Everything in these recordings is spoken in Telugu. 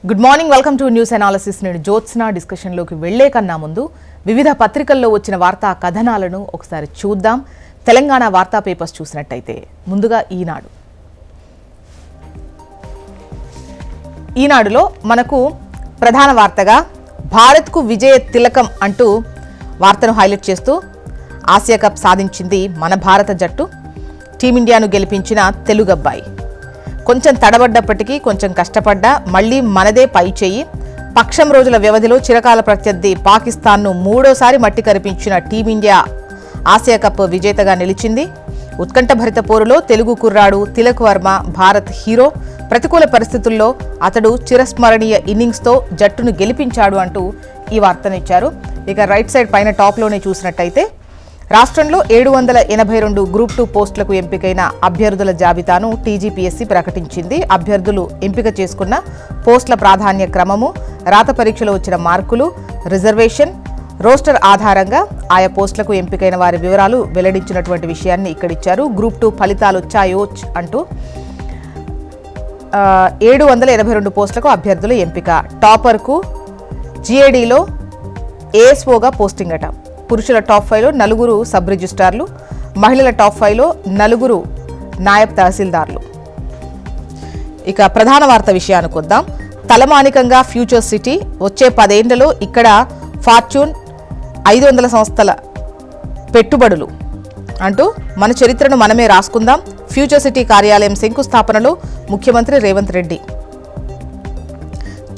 Good morning, welcome to news analysis. నేను జ్యోత్స్న. డిస్కషన్లోకి వెళ్లే కన్నా ముందు వివిధ పత్రికల్లో వచ్చిన వార్తా కథనాలను ఒకసారి చూద్దాం. తెలంగాణ వార్తా పేపర్స్ చూసినట్టయితే ముందుగా ఈనాడులో మనకు ప్రధాన వార్తగా భారత్కు విజయ తిలకం అంటూ వార్తను హైలైట్ చేస్తూ ఆసియా కప్ సాధించింది మన భారత జట్టు, టీమిండియాను గెలిపించిన తెలుగబ్బాయి. కొంచెం తడబడ్డప్పటికీ కొంచెం కష్టపడ్డా మళ్లీ మనదే పై చేయి. పక్షం రోజుల వ్యవధిలో చిరకాల ప్రత్యర్థి పాకిస్తాన్ను మూడోసారి మట్టి కరిపించిన టీమిండియా ఆసియా కప్ విజేతగా నిలిచింది. ఉత్కంఠభరిత పోరులో తెలుగు కుర్రాడు తిలక్ వర్మ భారత్ హీరో. ప్రతికూల పరిస్థితుల్లో అతడు చిరస్మరణీయ ఇన్నింగ్స్తో జట్టును గెలిపించాడు అంటూ ఈ వార్తనిచ్చారు. ఇక రైట్ సైడ్ పైన టాప్లోనే చూసినట్టయితే రాష్ట్రంలో 782 గ్రూప్ 2 పోస్టులకు ఎంపికైన అభ్యర్థుల జాబితాను టీజీపీఎస్సీ ప్రకటించింది. అభ్యర్థులు ఎంపిక చేసుకున్న పోస్టుల ప్రాధాన్య క్రమము, రాత పరీక్షలో వచ్చిన మార్కులు, రిజర్వేషన్, రోస్టర్ ఆధారంగా ఆయా పోస్టులకు ఎంపికైన వారి వివరాలు వెల్లడించినటువంటి విషయాన్ని ఇక్కడ ఇచ్చారు. గ్రూప్ 2 ఫలితాలు వచ్చాయో అంటూ 782 పోస్టులకు అభ్యర్థుల ఎంపిక. టాపర్కు జీఏడీలో ఏఎస్ఓగా పోస్టింగ్ అట. పురుషుల టాప్ 5లో 4 సబ్ రిజిస్ట్రార్లు, మహిళల టాప్ 5లో 4 నాయబ్ తహసీల్దార్లు. ఇక ప్రధాన వార్త విషయానికి వద్దాం. తలమానికంగా ఫ్యూచర్ సిటీ, వచ్చే 10 ఏళ్లలో ఇక్కడ ఫార్చ్యూన్ 500 సంస్థల పెట్టుబడులు అంటూ మన చరిత్రను మనమే రాసుకుందాం. ఫ్యూచర్ సిటీ కార్యాలయం శంకుస్థాపనలో ముఖ్యమంత్రి రేవంత్ రెడ్డి.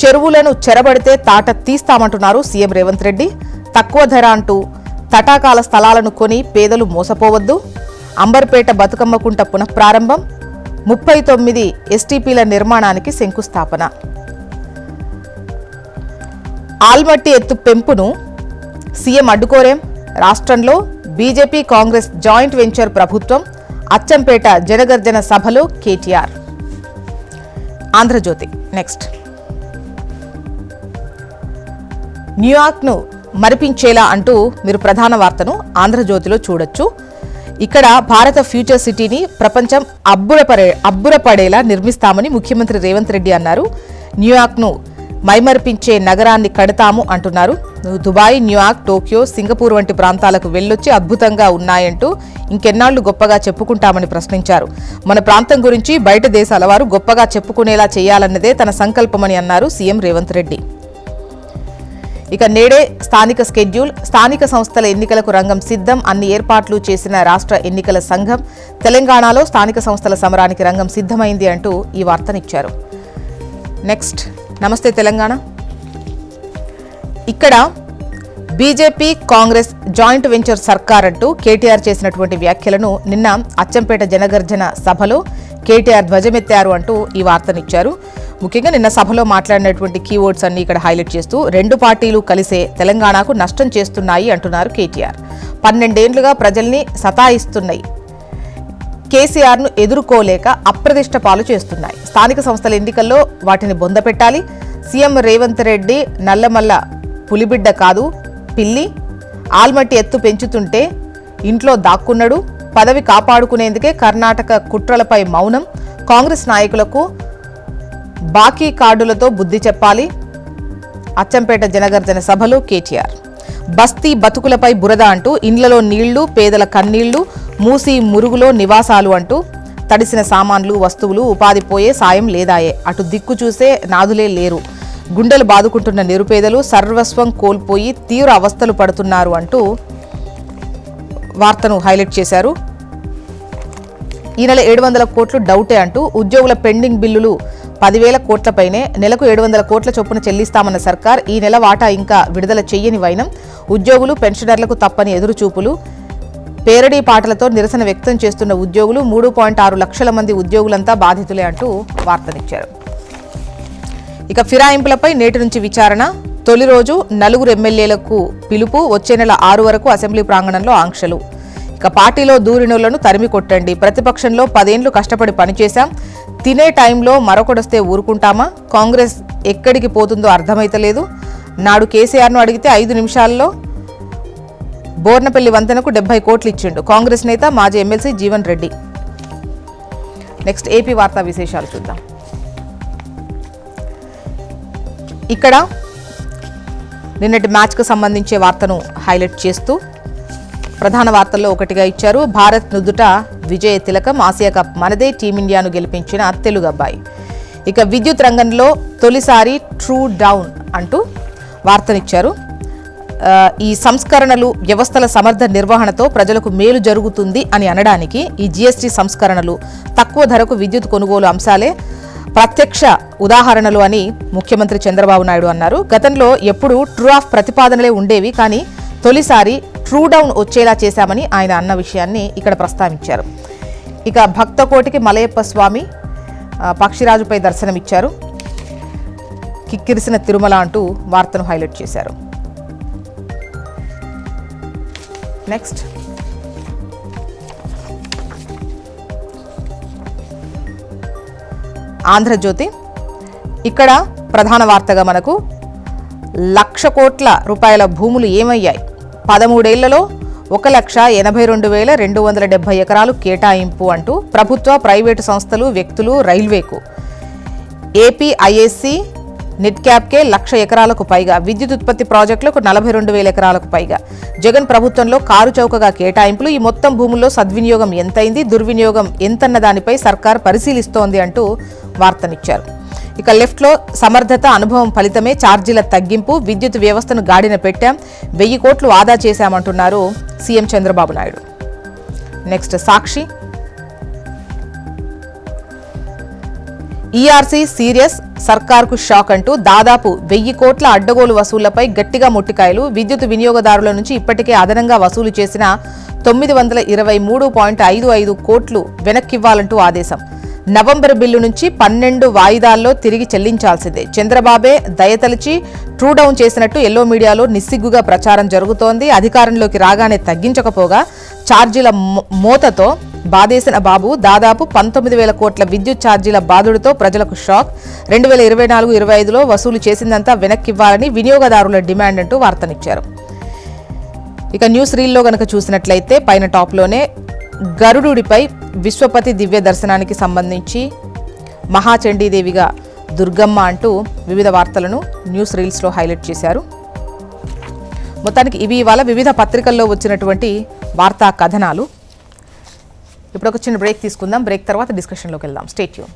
చెరువులను చెరబడితే తాట తీస్తామంటున్నారు సీఎం రేవంత్ రెడ్డి. తక్కువ ధర అంటూ తటాకాల స్థలాలను కొని పేదలు మోసపోవద్దు. అంబర్పేట బతుకమ్మ కుంట పునఃప్రారంభం, 39 ఎస్టీపీల నిర్మాణానికి శంకుస్థాపన. ఆల్మట్టి ఎత్తు పెంపును సీఎం అడ్డుకోరేం. రాష్ట్రంలో బీజేపీ కాంగ్రెస్ జాయింట్ వెంచర్ ప్రభుత్వం. అచ్చంపేట జనగర్జన సభలో కేటీఆర్. ఆంధ్రజ్యోతి నెక్స్ట్. న్యూయార్క్ను మరిపించేలా అంటూ మీరు ప్రధాన వార్తను ఆంధ్రజ్యోతిలో చూడొచ్చు. ఇక్కడ భారత ఫ్యూచర్ సిటీని ప్రపంచం అబ్బురపడేలా నిర్మిస్తామని ముఖ్యమంత్రి రేవంత్ రెడ్డి అన్నారు. న్యూయార్క్ను మైమరిపించే నగరాన్ని కడతాము అంటున్నారు. దుబాయ్, న్యూయార్క్, టోక్యో, సింగపూర్ వంటి ప్రాంతాలకు వెళ్ళొచ్చి అద్భుతంగా ఉన్నాయంటూ ఇంకెన్నాళ్లు గొప్పగా చెప్పుకుంటామని ప్రశ్నించారు. మన ప్రాంతం గురించి బయట దేశాల వారు గొప్పగా చెప్పుకునేలా చేయాలన్నదే తన సంకల్పమని అన్నారు సీఎం రేవంత్ రెడ్డి. ఇక నేడే స్థానిక స్కెడ్యూల్, స్థానిక సంస్థల ఎన్నికలకు రంగం సిద్ధం, అన్ని ఏర్పాట్లు చేసిన రాష్ట్ర ఎన్నికల సంఘం. తెలంగాణలో స్థానిక సంస్థల సమరానికి రంగం సిద్ధమైంది అంటూ ఈ వార్తనిచ్చారు. నెక్స్ట్, నమస్తే తెలంగాణ. ఇక్కడ బీజేపీ కాంగ్రెస్ జాయింట్ వెంచర్ సర్కార్ అంటూ కేటీఆర్ చేసినటువంటి వ్యాఖ్యలను నిన్న అచ్చంపేట జనగర్జన సభలో కేటీఆర్ ధ్వజమెత్తారు అంటూ ఈ వార్తనిచ్చారు. ముఖ్యంగా నిన్న సభలో మాట్లాడినటువంటి కీవర్డ్స్ అన్ని ఇక్కడ హైలైట్ చేస్తూ 2 పార్టీలు కలిసే తెలంగాణకు నష్టం చేస్తున్నాయి అంటున్నారు కేటీఆర్. 12 ఏళ్లుగా ప్రజల్ని సతాయిస్తున్నాయి, కేసీఆర్ను ఎదుర్కోలేక అప్రదిష్ట పాలు చేస్తున్నాయి. స్థానిక సంస్థల ఎన్నికల్లో వాటిని బొందపెట్టాలి. సీఎం రేవంత్ రెడ్డి నల్లమల్ల పులిబిడ్డ కాదు, పిల్లి. ఆల్మట్టి ఎత్తు పెంచుతుంటే ఇంట్లో దాక్కున్నాడు. పదవి కాపాడుకునేందుకే కర్ణాటక కుట్రలపై మౌనం. కాంగ్రెస్ నాయకులకు బాకీ కార్డులతో బుద్ధి చెప్పాలి. అచ్చంపేట జనగర్జన సభలో కేటీఆర్. బస్తీ బతుకులపై బురద అంటూ ఇండ్లలో నీళ్లు, పేదల కన్నీళ్లు, మూసి మురుగులో నివాసాలు అంటూ తడిసిన సామాన్లు, వస్తువులు, ఉపాధి పోయే సాయం లేదాయే. అటు దిక్కు చూసే నాదులే లేరు. గుండెలు బాదుకుంటున్న నిరుపేదలు సర్వస్వం కోల్పోయి తీవ్ర అవస్థలు పడుతున్నారు అంటూ వార్తను హైలైట్ చేశారు. ఈ నెల 700 కోట్లు డౌటే అంటూ ఉద్యోగుల పెండింగ్ బిల్లులు 10,000 కోట్లపైనే, నెలకు 700 కోట్ల చొప్పున చెల్లిస్తామన్న సర్కార్ ఈ నెల వాటా ఇంకా విడుదల చెయ్యని వైనం. ఉద్యోగులు, పెన్షనర్లకు తప్పని ఎదురుచూపులు. పేరడీ పాటలతో నిరసన వ్యక్తం చేస్తున్న ఉద్యోగులు. 3.6 లక్షల మంది ఉద్యోగులంతా బాధితులే అంటూ వార్తనిచ్చారు. ఇక ఫిరాయింపులపై నేటి నుంచి విచారణ. తొలి రోజు 4 ఎమ్మెల్యేలకు పిలుపు. వచ్చే నెల 6 వరకు అసెంబ్లీ ప్రాంగణంలో ఆంక్షలు. ఇక పార్టీలో దూరినులను తరిమి కొట్టండి. ప్రతిపక్షంలో 10 ఏళ్లు కష్టపడి పనిచేశాం. తినే టైంలో మరొకడొస్తే ఊరుకుంటామా? కాంగ్రెస్ ఎక్కడికి పోతుందో అర్థమైతలేదు. నాడు కేసీఆర్ను అడిగితే 5 నిమిషాల్లో బోర్నపల్లి వంతెనకు 70 కోట్లు ఇచ్చిండు కాంగ్రెస్ నేత మాజీ MLC Jeevan Reddy. Next AP వార్తా విశేషాలు చూద్దాం. ఇక్కడ నిన్నటి మ్యాచ్కు సంబంధించే వార్తను హైలైట్ చేస్తూ ప్రధాన వార్తల్లో ఒకటిగా ఇచ్చారు. భారత్ నుదుట విజయ తిలకం, ఆసియా కప్ మనదే, టీమిండియాను గెలిపించిన తెలుగు అబ్బాయి. ఇక విద్యుత్ రంగంలో తొలిసారి ట్రూ డౌన్ అంటూ వార్తనిచ్చారు. ఈ సంస్కరణలు, వ్యవస్థల సమర్థ నిర్వహణతో ప్రజలకు మేలు జరుగుతుంది అని అనడానికి ఈ జీఎస్టీ సంస్కరణలు, తక్కువ ధరకు విద్యుత్ కొనుగోలు అంశాలే ప్రత్యక్ష ఉదాహరణలు అని ముఖ్యమంత్రి చంద్రబాబు నాయుడు అన్నారు. గతంలో ఎప్పుడూ ట్రూ ఆఫ్ ప్రతిపాదనలే ఉండేవి, కానీ తొలిసారి ట్రూ డౌన్ వచ్చేలా చేశామని ఆయన అన్న విషయాన్ని ఇక్కడ ప్రస్తావించారు. ఇక భక్తకోటికి మలయప్ప స్వామి పక్షిరాజుపై దర్శనమిచ్చారు. కిక్కిరిసిన తిరుమల అంటూ వార్తను హైలైట్ చేశారు. నెక్స్ట్, ఆంధ్రజ్యోతి. ఇక్కడ ప్రధాన వార్తగా మనకు 1,00,000 కోట్ల రూపాయల భూములు ఏమయ్యాయి, 13 ఏళ్లలో 1,82,270 ఎకరాలు కేటాయింపు అంటూ ప్రభుత్వ, ప్రైవేటు సంస్థలు, వ్యక్తులు, రైల్వేకు, ఏపీఐఏసీ నెట్ క్యాప్కే 1,00,000 ఎకరాలకు పైగా, విద్యుత్ ఉత్పత్తి ప్రాజెక్టులకు 42,000 ఎకరాలకు పైగా. జగన్ ప్రభుత్వంలో కారు చౌకగా కేటాయింపులు. ఈ మొత్తం భూముల్లో సద్వినియోగం ఎంతైంది, దుర్వినియోగం ఎంతన్న దానిపై సర్కార్ పరిశీలిస్తోంది అంటూ వార్తనిచ్చారు. ఇక లెఫ్ట్లో సమర్థత, అనుభవం ఫలితమే ఛార్జీల తగ్గింపు, విద్యుత్ వ్యవస్థను గాడిన పెట్టాం, 1000 కోట్లు ఆదా చేశామంటున్నారు సీఎం చంద్రబాబు నాయుడు. నెక్స్ట్, సాక్షి. ఈఆర్సీ సీరియస్, సర్కార్కు షాక్ అంటూ దాదాపు 1000 కోట్ల అడ్డగోలు వసూళ్లపై గట్టిగా ముట్టికాయలు. విద్యుత్ వినియోగదారుల నుంచి ఇప్పటికే అదనంగా వసూలు చేసిన 923.55 కోట్లు వెనక్కివ్వాలంటూ ఆదేశం. నవంబర్ బిల్లు నుంచి 12 వాయిదాల్లో తిరిగి చెల్లించాల్సిందే. చంద్రబాబే దయతలిచి ట్రూడౌన్ చేసినట్టు ఎల్లో మీడియాలో నిస్సిగ్గుగా ప్రచారం జరుగుతోంది. అధికారంలోకి రాగానే తగ్గించకపోగా ఛార్జీల మోతతో బాధేసిన బాబు దాదాపు 19,000 కోట్ల విద్యుత్ ఛార్జీల బాధుడితో ప్రజలకు షాక్. 2024-25లో వసూలు చేసిందంతా వెనక్కివ్వాలని వినియోగదారుల డిమాండ్ అంటూ వార్తనిచ్చారు. ఇక న్యూస్ రీల్లో గనక చూసినట్లయితే పైన టాప్లోనే గరుడుడిపై విశ్వపతి దివ్య దర్శనానికి సంబంధించి మహాచండీదేవిగా దుర్గమ్మ అంటూ వివిధ వార్తలను న్యూస్ రీల్స్లో హైలైట్ చేశారు. మొత్తానికి ఇవి ఇవాళ వివిధ పత్రికల్లో వచ్చినటువంటి వార్తా కథనాలు. ఇప్పుడు ఒక చిన్న బ్రేక్ తీసుకుందాం. బ్రేక్ తర్వాత డిస్కషన్లోకి వెళ్దాం. Stay tune.